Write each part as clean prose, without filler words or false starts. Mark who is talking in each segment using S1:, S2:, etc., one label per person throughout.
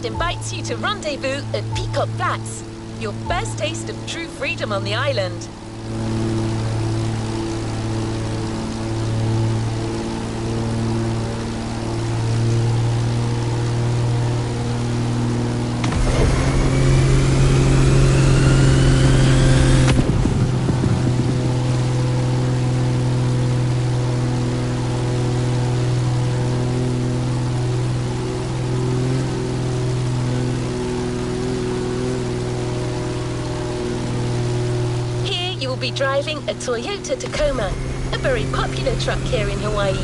S1: invites you to rendezvous at Peacock Flats, your first taste of true freedom on the island. You will be driving a Toyota Tacoma, a very popular truck here in Hawaii.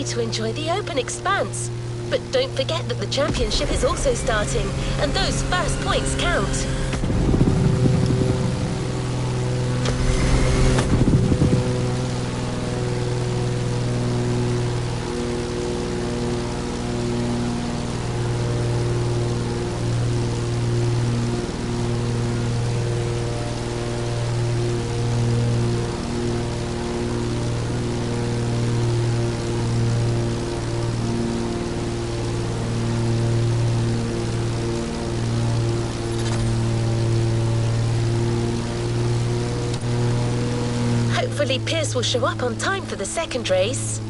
S1: To enjoy the open expanse. But don't forget that the championship is also starting, and those first points count. Hopefully Pierce will show up on time for the second race.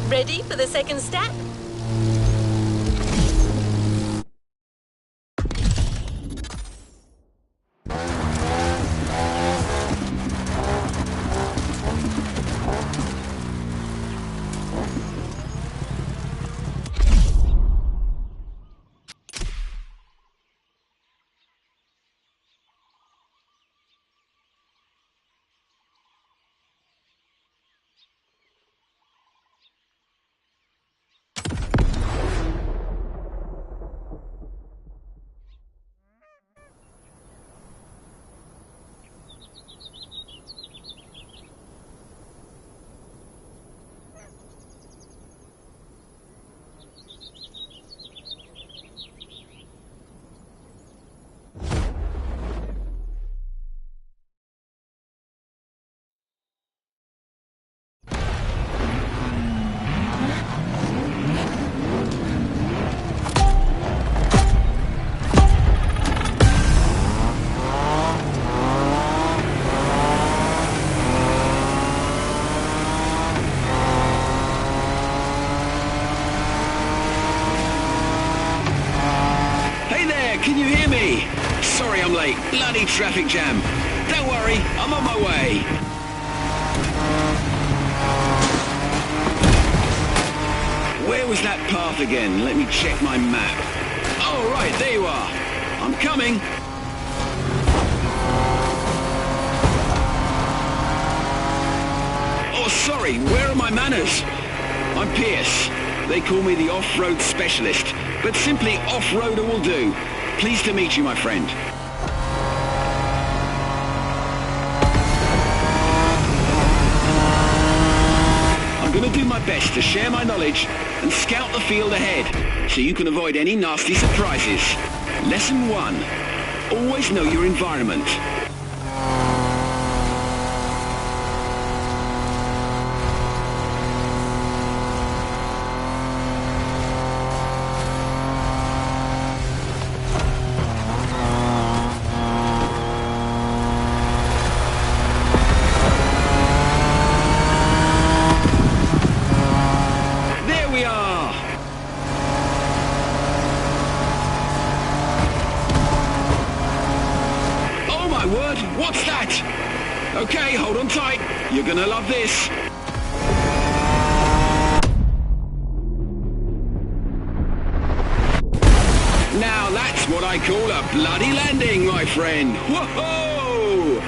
S1: Ready for the second step?
S2: Can you hear me? Sorry I'm late. Bloody traffic jam. Don't worry, I'm on my way. Where was that path again? Let me check my map. Oh, right, there you are. I'm coming. Oh, sorry, where are my manners? I'm Pierce. They call me the off-road specialist, but simply off-roader will do. Pleased to meet you, my friend. I'm going to do my best to share my knowledge and scout the field ahead, so you can avoid any nasty surprises. Lesson 1. Always know your environment. gonna love this. Now that's what I call a bloody landing, my friend. Whoa!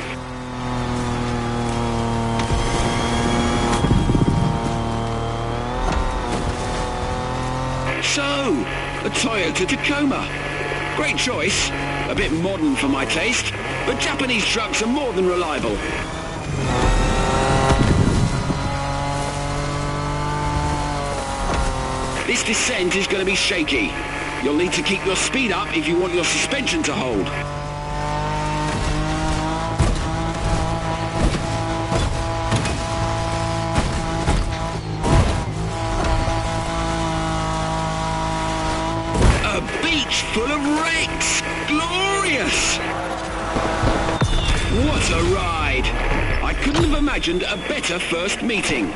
S2: So, a Toyota Tacoma. Great choice. A bit modern for my taste, but Japanese trucks are more than reliable. This descent is going to be shaky. You'll need to keep your speed up if you want your suspension to hold. A beach full of wrecks! Glorious! What a ride! I couldn't have imagined a better first meeting.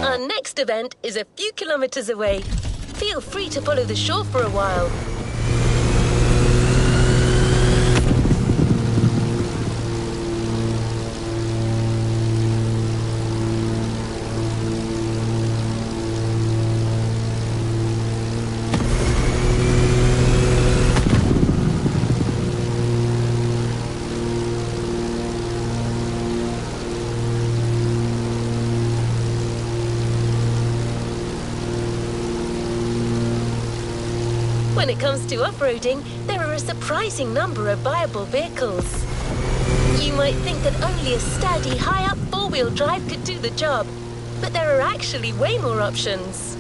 S1: Our next event is a few kilometers away. Feel free to follow the shore for a while. When it comes to off-roading, there are a surprising number of viable vehicles. You might think that only a sturdy, high-up four-wheel drive could do the job, but there are actually way more options.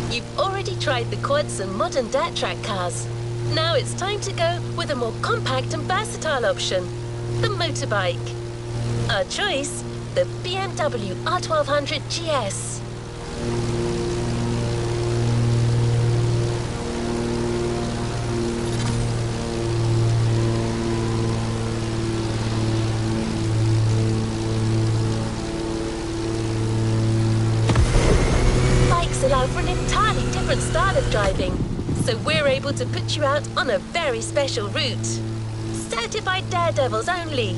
S1: You've already tried the quads and modern dirt track cars. Now it's time to go with a more compact and versatile option, the motorbike. Our choice, the BMW R1200 GS. Bikes allow for an entirely different style of driving, so we're able to put you out on a very special route. Certified daredevils only.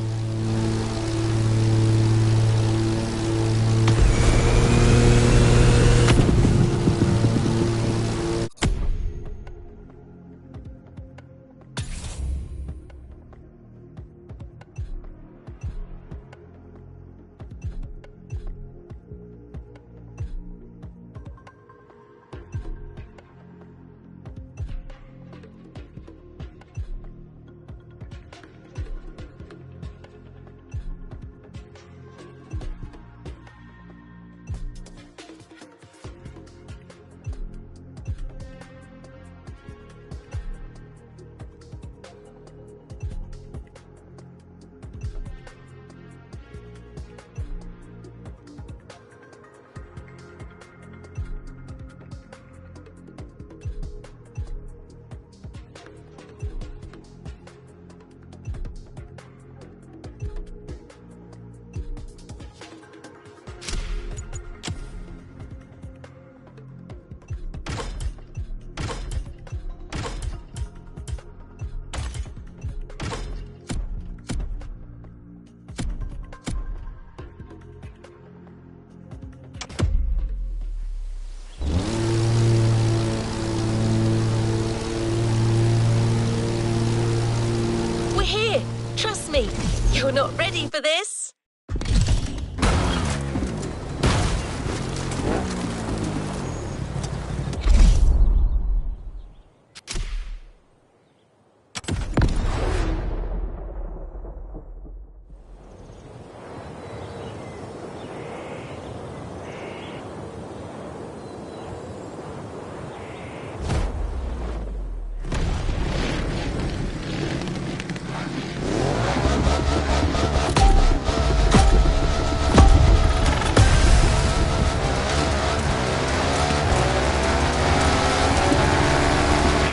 S1: me. You're not ready for this.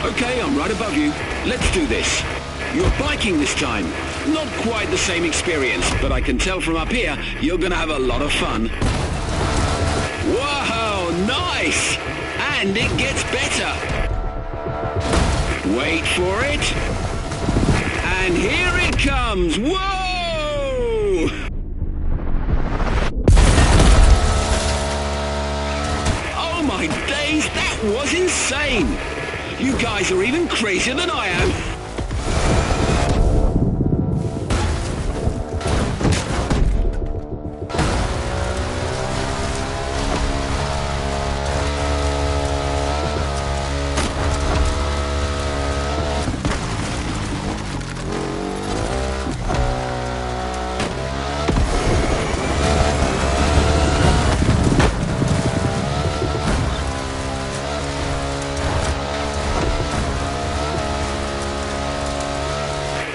S2: Okay, I'm right above you. Let's do this. You're biking this time. Not quite the same experience, but I can tell from up here you're gonna have a lot of fun. Wow, nice! And it gets better. Wait for it. And here it comes. Whoa! Oh my days, that was insane! You guys are even crazier than I am.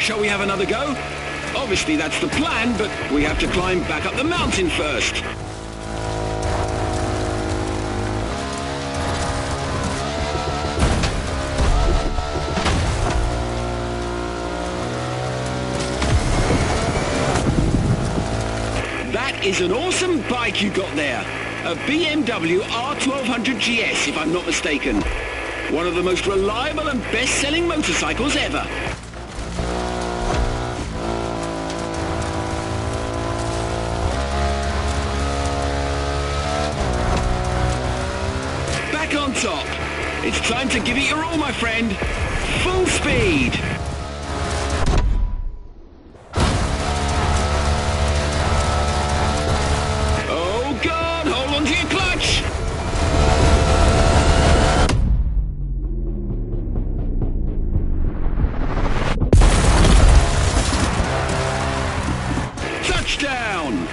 S2: Shall we have another go? Obviously that's the plan, but we have to climb back up the mountain first. That is an awesome bike you got there. A BMW R1200 GS, if I'm not mistaken. One of the most reliable and best-selling motorcycles ever. On top. It's time to give it your all, my friend. Full speed. Oh God, hold on to your clutch. Touchdown.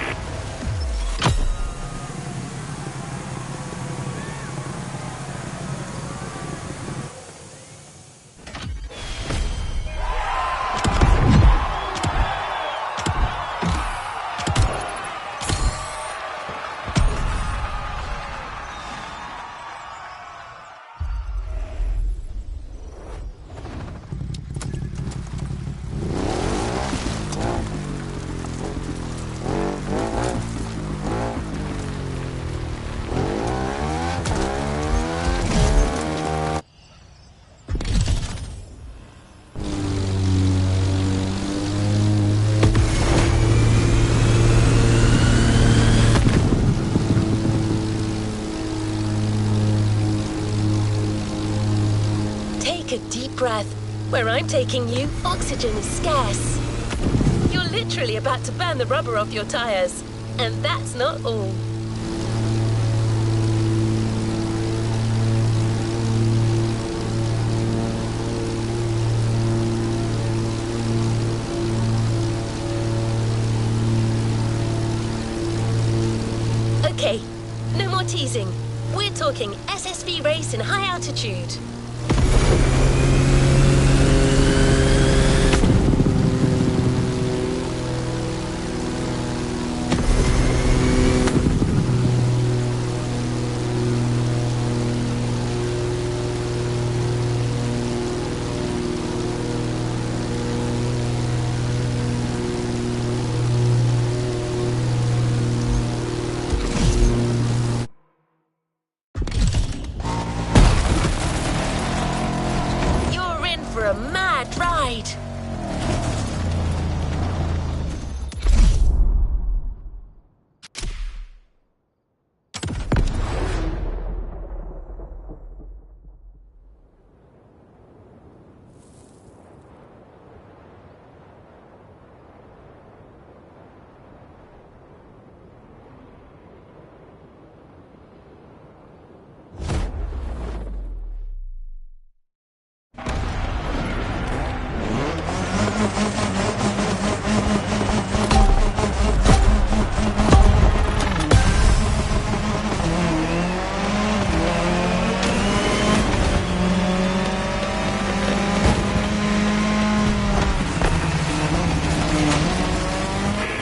S1: Take a deep breath. Where I'm taking you, oxygen is scarce. You're literally about to burn the rubber off your tires. And that's not all. Okay, no more teasing. We're talking SSV race in high altitude.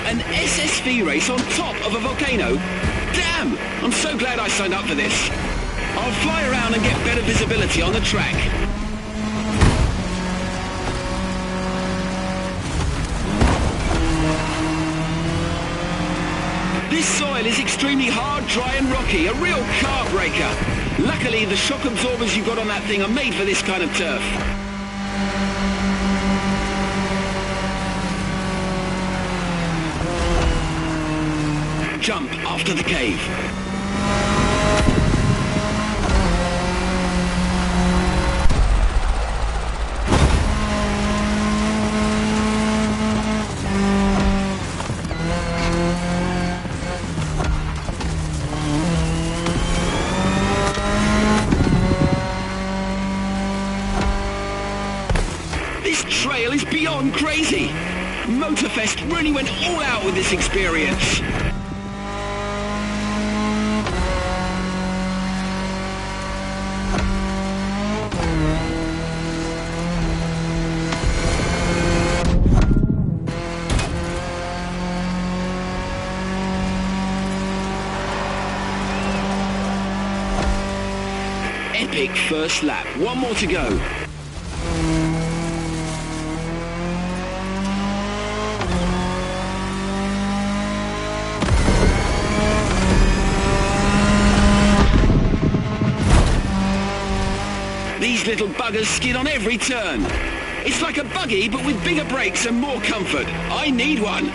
S2: An SSV race on top of a volcano? Damn! I'm so glad I signed up for this. I'll fly around and get better visibility on the track. This soil is extremely hard, dry and rocky, a real car breaker. Luckily, the shock absorbers you've got on that thing are made for this kind of turf. Jump after the cave. This trail is beyond crazy. MOTORFEST really went all out with this experience. Epic first lap. One more to go. These little buggers skid on every turn. It's like a buggy, but with bigger brakes and more comfort. I need one.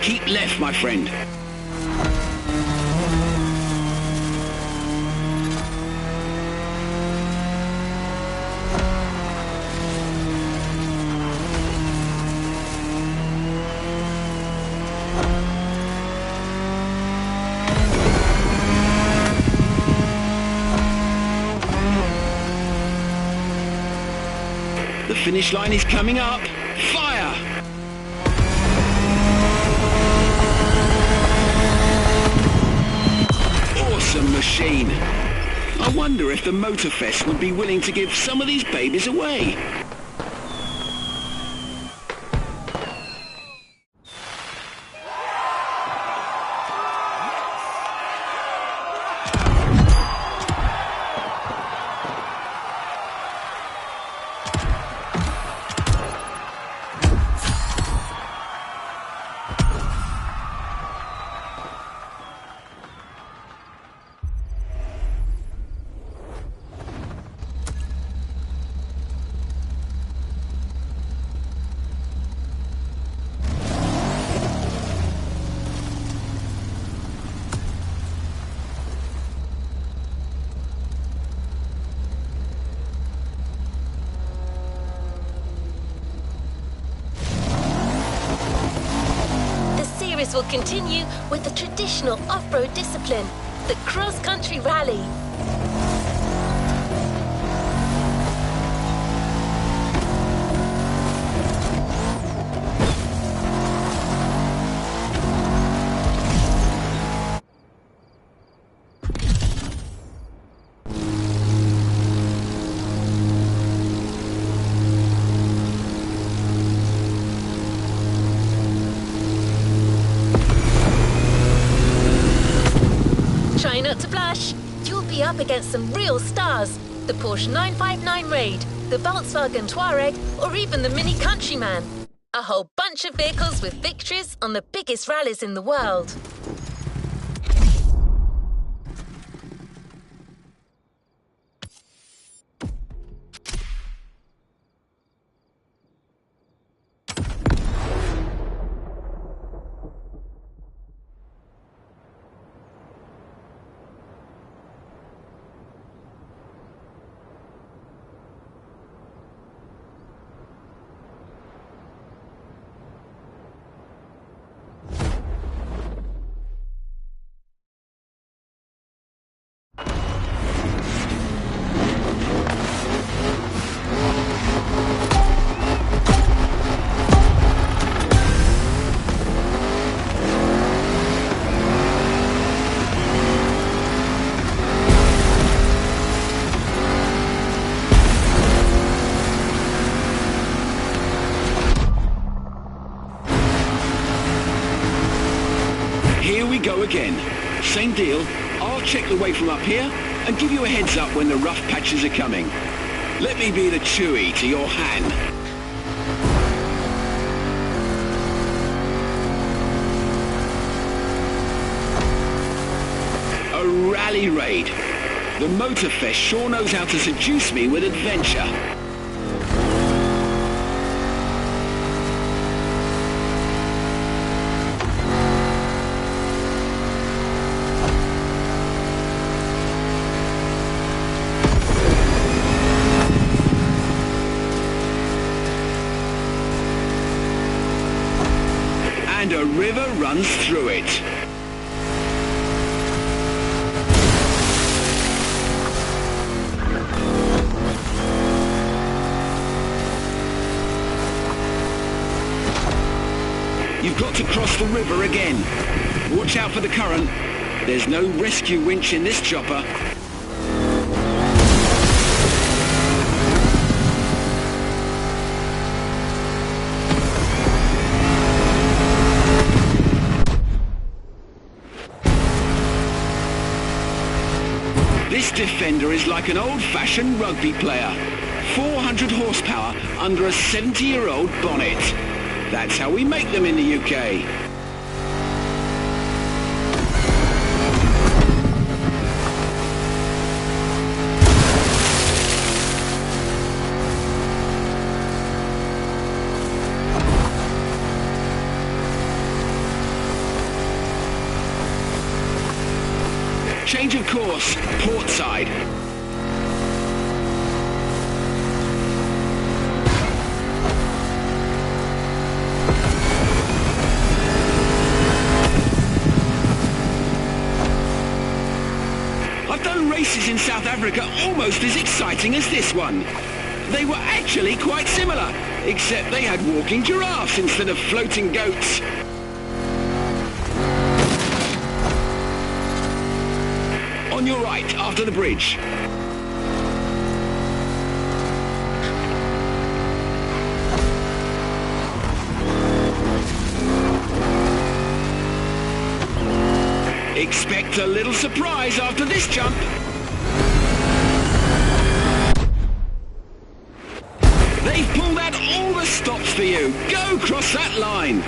S2: Keep left, my friend. The finish line is coming up. Fire! Awesome machine. I wonder if the MOTORFEST would be willing to give some of these babies away.
S1: Series will continue with the traditional off-road discipline, the cross-country rally. Try not to blush. You'll be up against some real stars. The Porsche 959 Raid, the Volkswagen Touareg, or even the Mini Countryman. A whole bunch of vehicles with victories on the biggest rallies in the world.
S2: Here we go again. Same deal. I'll check the way from up here and give you a heads up when the rough patches are coming. Let me be the Chewie to your Han. A rally raid. The MOTORFEST sure knows how to seduce me with adventure. And a river runs through it. You've got to cross the river again. Watch out for the current. There's no rescue winch in this chopper. This Defender is like an old-fashioned rugby player. 400 horsepower under a 70-year-old bonnet. That's how we make them in the UK. Change of course, port side. I've done races in South Africa almost as exciting as this one. They were actually quite similar, except they had walking giraffes instead of floating goats. On your right, after the bridge. Expect a little surprise after this jump. They've pulled out all the stops for you. Go cross that line.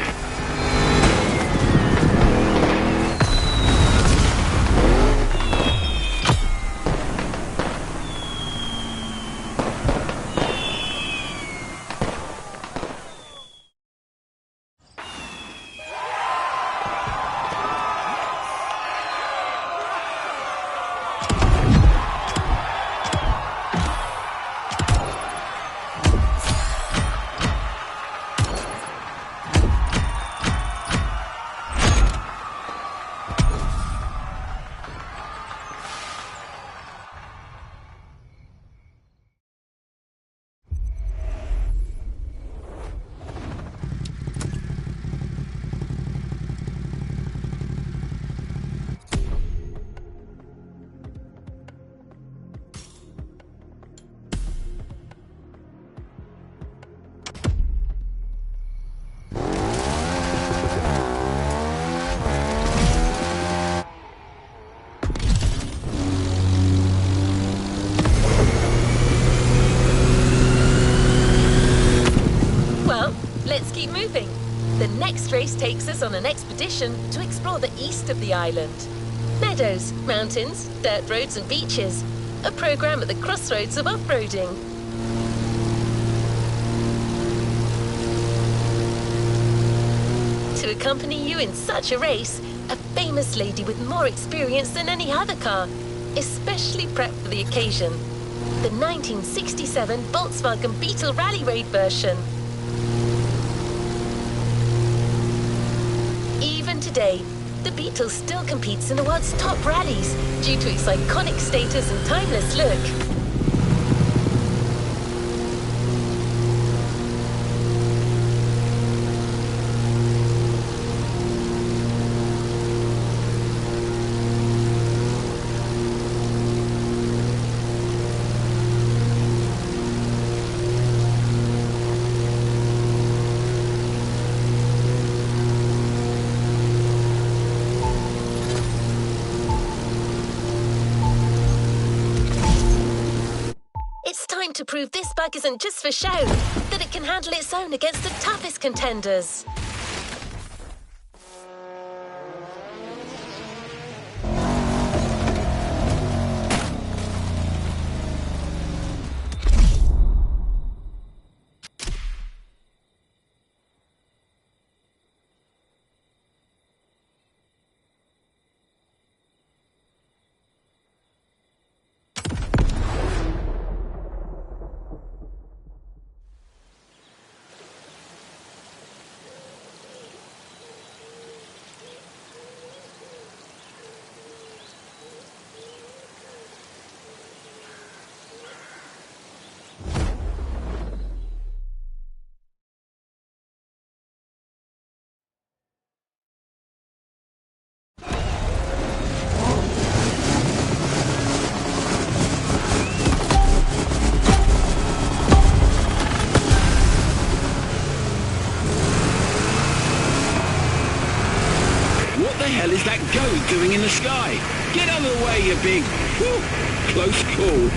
S1: Let's keep moving. The next race takes us on an expedition to explore the east of the island. Meadows, mountains, dirt roads and beaches. A program at the crossroads of off-roading. To accompany you in such a race, a famous lady with more experience than any other car, especially prepped for the occasion. The 1967 Volkswagen Beetle Rally Raid version. Even today, the Beetle still competes in the world's top rallies due to its iconic status and timeless look. to prove this bug isn't just for show, that it can handle its own against the toughest contenders.
S2: What the hell is that goat doing in the sky? Get out of the way, you big... Whew, close call.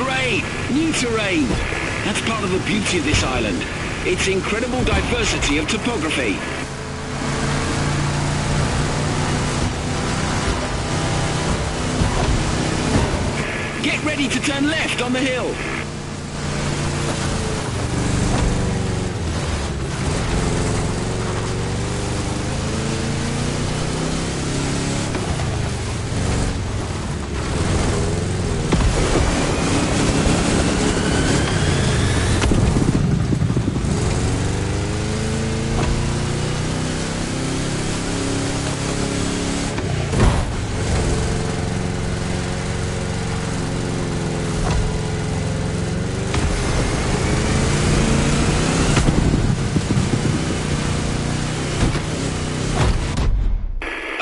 S2: Great! New terrain. That's part of the beauty of this island. Its incredible diversity of topography. Get ready to turn left on the hill.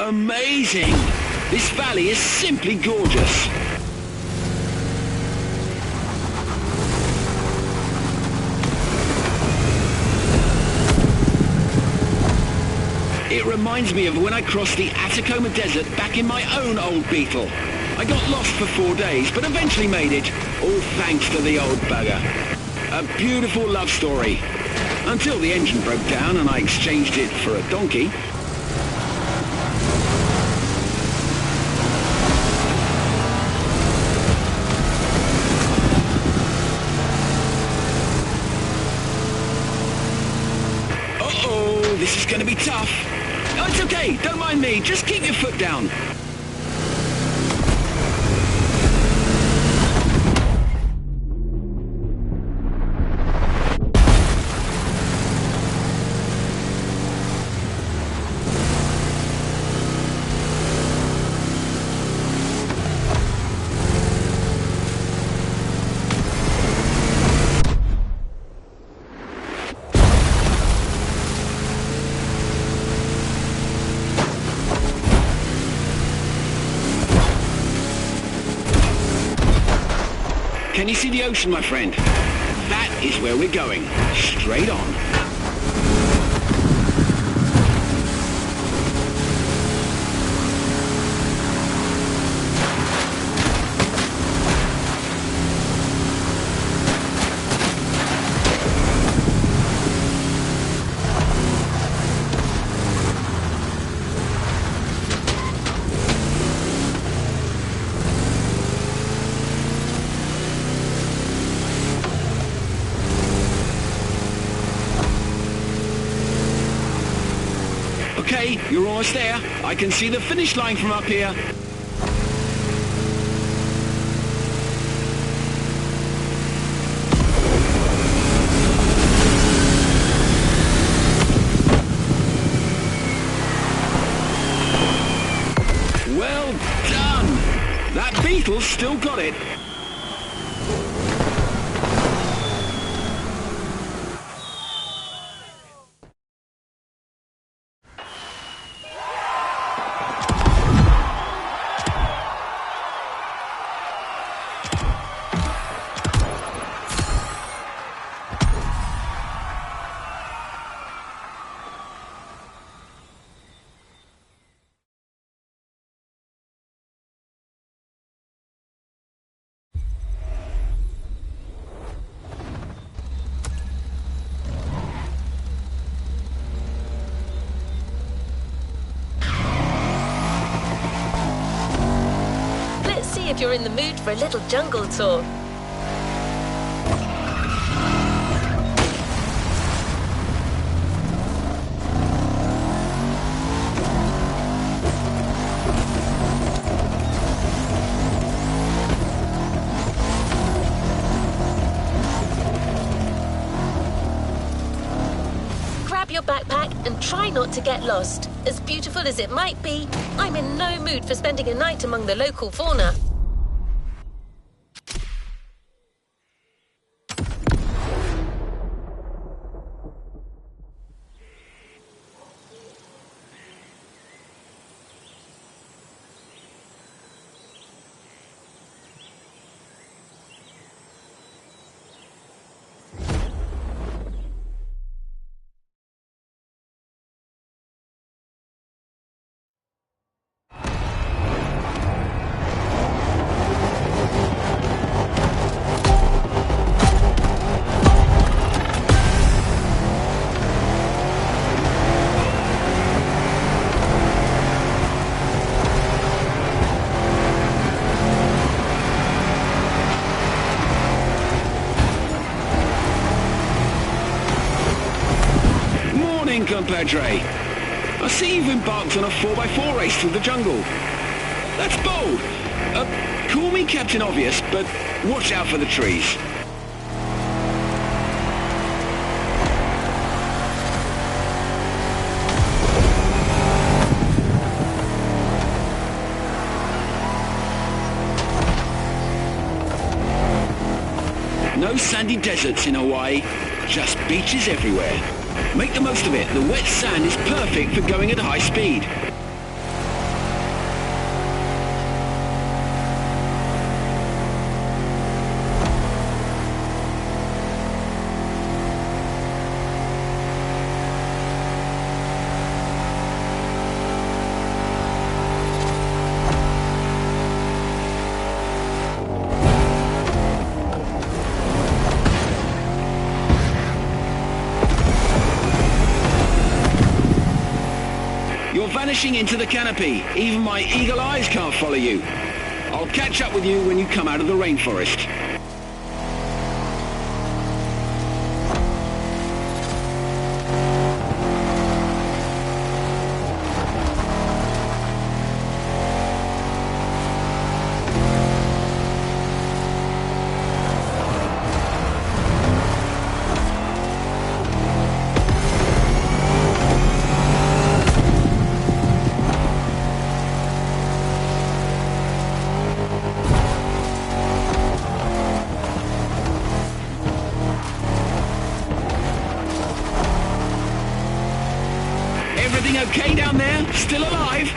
S2: Amazing! This valley is simply gorgeous. It reminds me of when I crossed the Atacama Desert back in my own old Beetle. I got lost for 4 days, but eventually made it, all thanks to the old bugger. A beautiful love story. Until the engine broke down and I exchanged it for a donkey. This is going to be tough. Oh, it's okay. Don't mind me. Just keep your foot down. Can you see the ocean, my friend? That is where we're going. Straight on. Okay, you're almost there. I can see the finish line from up here. Well done! That Beetle's still got it.
S1: if you're in the mood for a little jungle tour. Grab your backpack and try not to get lost. As beautiful as it might be, I'm in no mood for spending a night among the local fauna.
S2: Compadre, I see you've embarked on a 4x4 race through the jungle. That's bold. Call me Captain Obvious, but watch out for the trees. No sandy deserts in Hawaii, just beaches everywhere. Make the most of it. The wet sand is perfect for going at high speed. You're vanishing into the canopy. Even my eagle eyes can't follow you. I'll catch up with you when you come out of the rainforest. Everything okay down there? Still alive?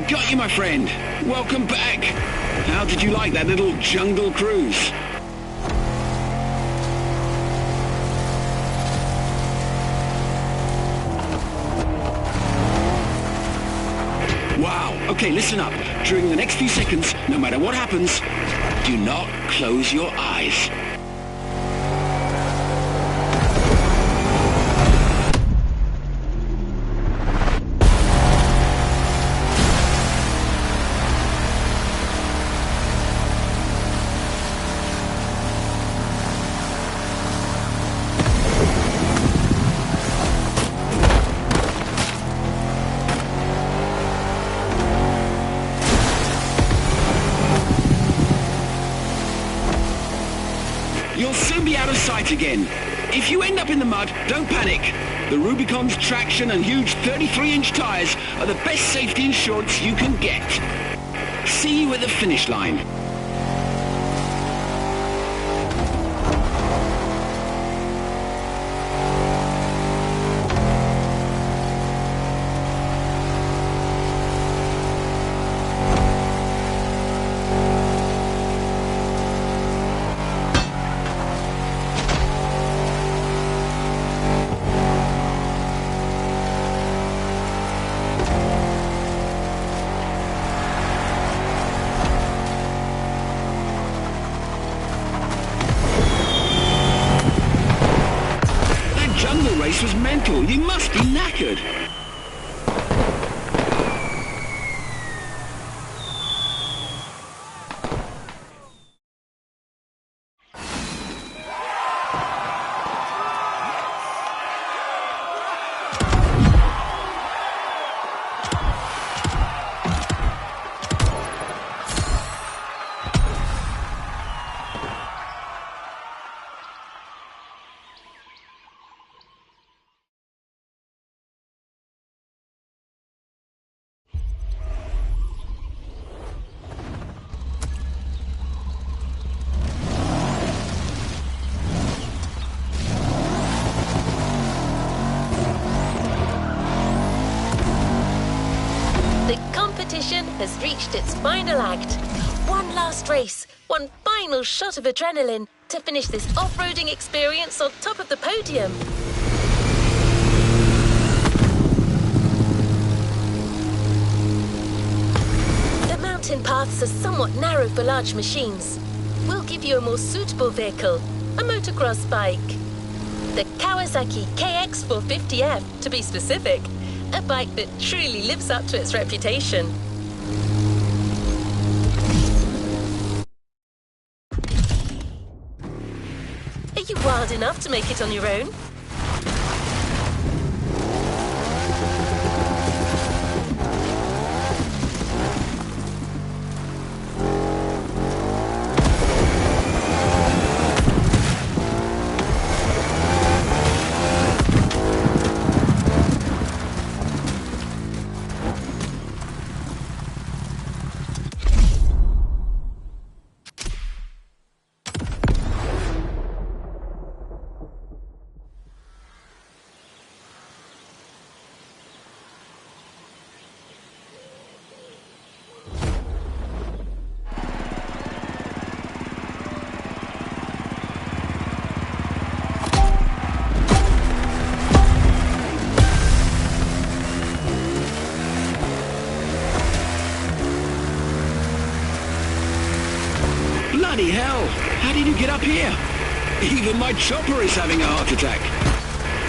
S2: Got you, my friend. Welcome back. How did you like that little jungle cruise? Wow. Okay, listen up. During the next few seconds, no matter what happens, do not close your eyes. You'll soon be out of sight again. If you end up in the mud, don't panic. The Rubicon's traction and huge 33-inch tires are the best safety insurance you can get. See you at the finish line. race was mental. You must be knackered.
S1: Has reached its final act. One last race, one final shot of adrenaline to finish this off-roading experience on top of the podium. The mountain paths are somewhat narrow for large machines. We'll give you a more suitable vehicle, a motocross bike. The Kawasaki KX450F, to be specific, a bike that truly lives up to its reputation. Are you wild enough to make it on your own?
S2: Bloody hell! How did you get up here? Even my chopper is having a heart attack.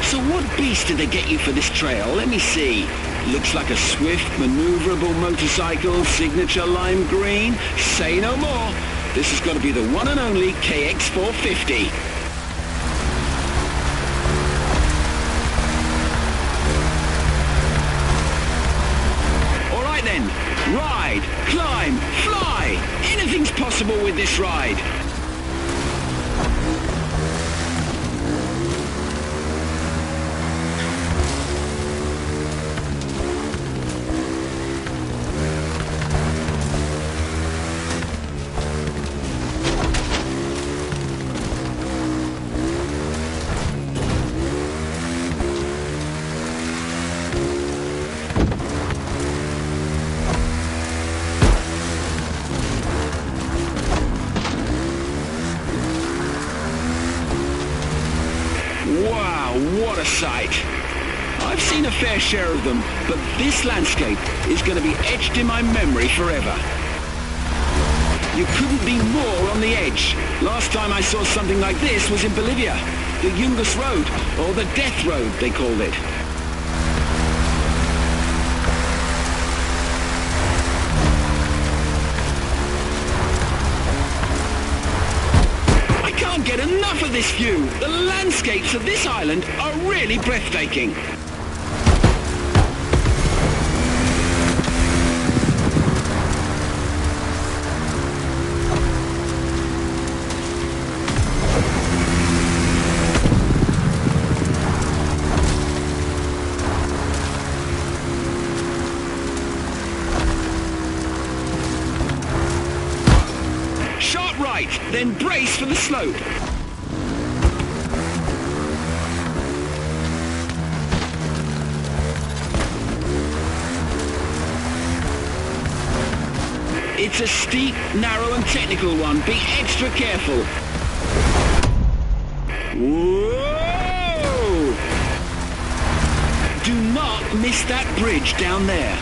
S2: So what beast did they get you for this trail? Let me see. Looks like a swift, maneuverable motorcycle, signature lime green. Say no more. This has got to be the one and only KX450. All right then. Ride, climb, fly. Anything's possible with this ride. Wow, what a sight. I've seen a fair share of them, but this landscape is going to be etched in my memory forever. You couldn't be more on the edge. Last time I saw something like this was in Bolivia, the Yungas Road, or the Death Road, they called it. I can't get enough of this view. The landscapes of this island are really breathtaking. Sharp right, then brace for the slope. It's a steep, narrow and technical one. Be extra careful. Whoa! Do not miss that bridge down there.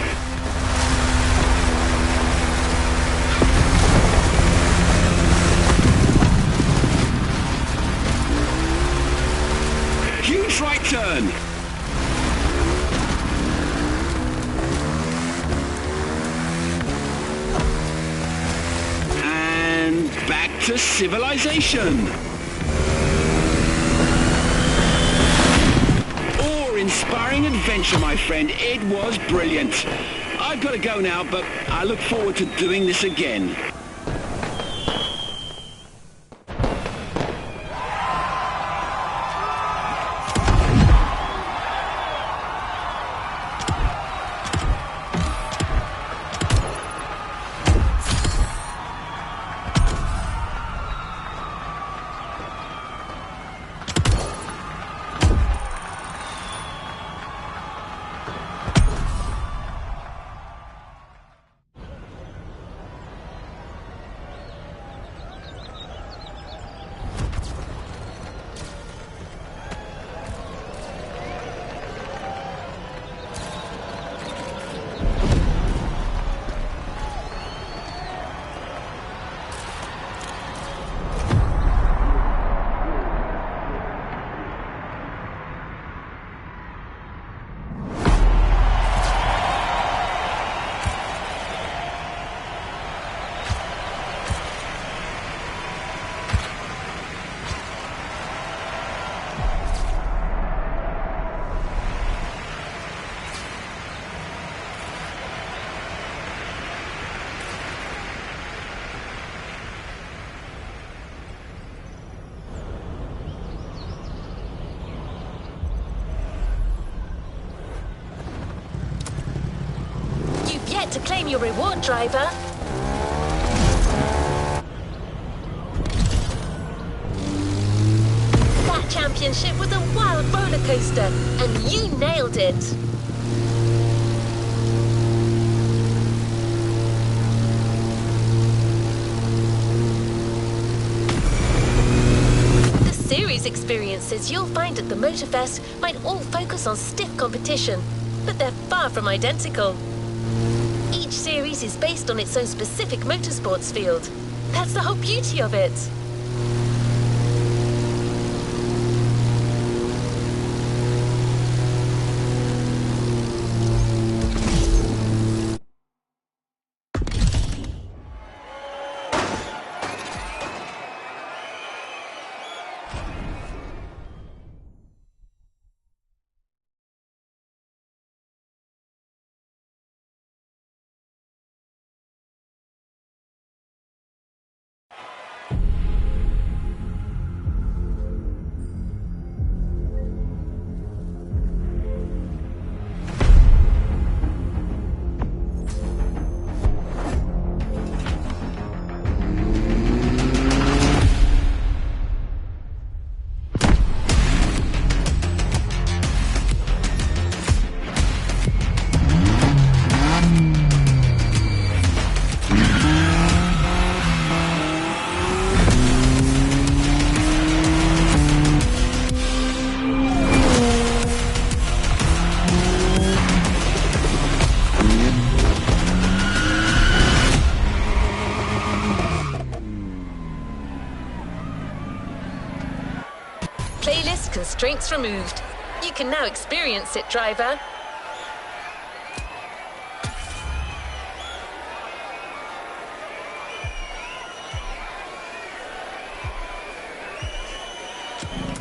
S2: Huge right turn. And back to civilization. Inspiring adventure, my friend. It was brilliant. I've got to go now, but I look forward to doing this again.
S1: To claim your reward, driver. That championship was a wild roller coaster, and you nailed it. The series experiences you'll find at the MOTORFEST might all focus on stiff competition, but they're far from identical. Each series is based on its own specific motorsports field. That's the whole beauty of it. Playlist constraints removed. You can now experience it, driver.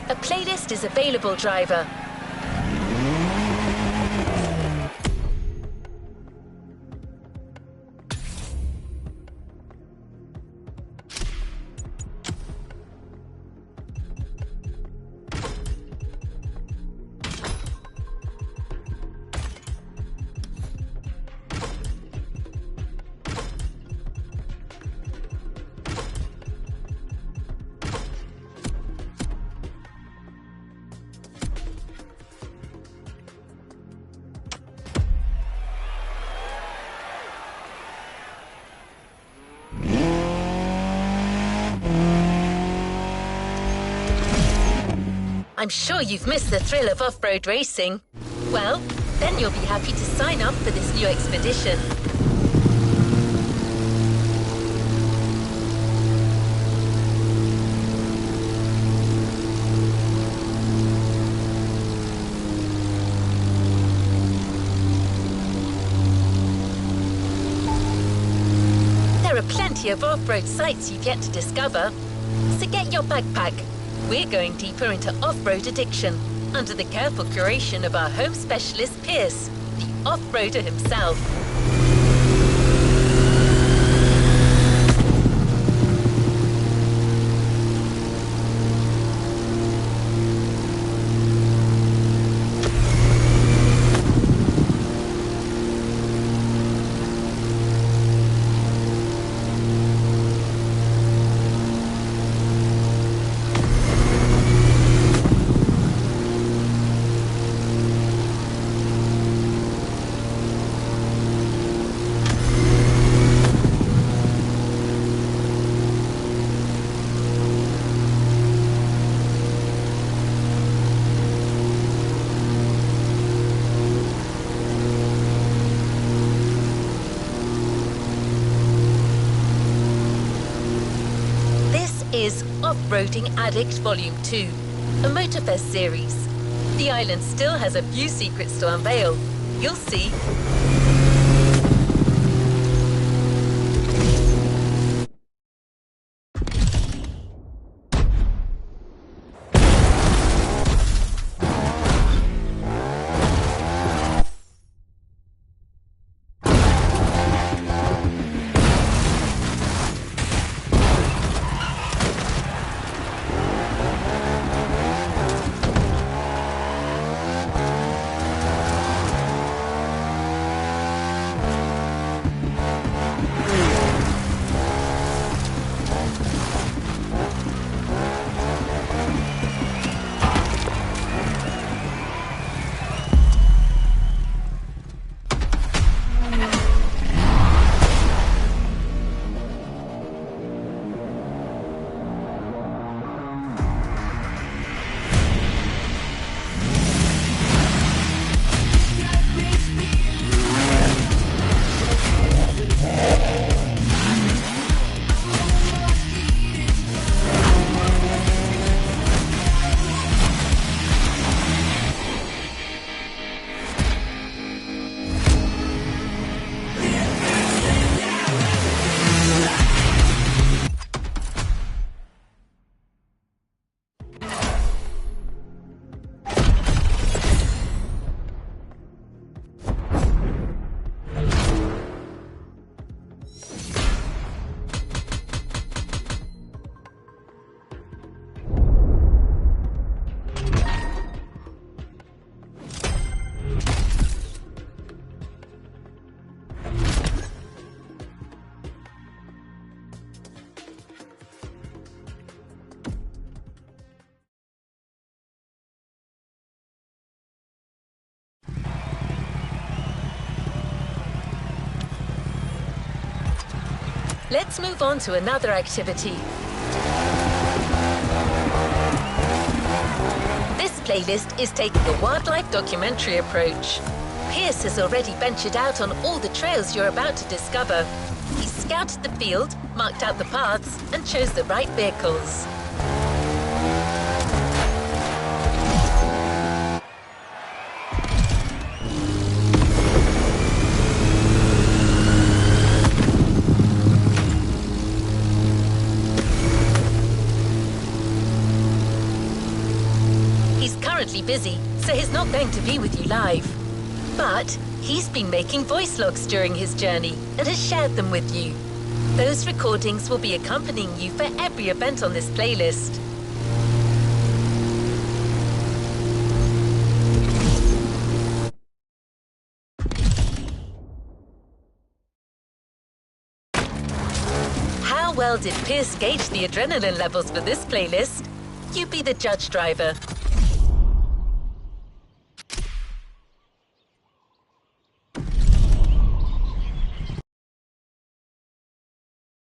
S1: A playlist is available, driver. I'm sure you've missed the thrill of off-road racing. Well, then you'll be happy to sign up for this new expedition. plenty of off-road sites you've yet to discover. So get your backpack. We're going deeper into off-road addiction, under the careful curation of our home specialist, Pierce, the off-roader himself. Is Off-Roading Addict Volume 2, a MOTORFEST series. The island still has a few secrets to unveil. You'll see. Let's move on to another activity. This playlist is taking a wildlife documentary approach. Pierce has already ventured out on all the trails you're about to discover. He scouted the field, marked out the paths, and chose the right vehicles. Currently busy, so he's not going to be with you live. But he's been making voice logs during his journey and has shared them with you. Those recordings will be accompanying you for every event on this playlist. How well did Pierce gauge the adrenaline levels for this playlist? You be the judge, driver.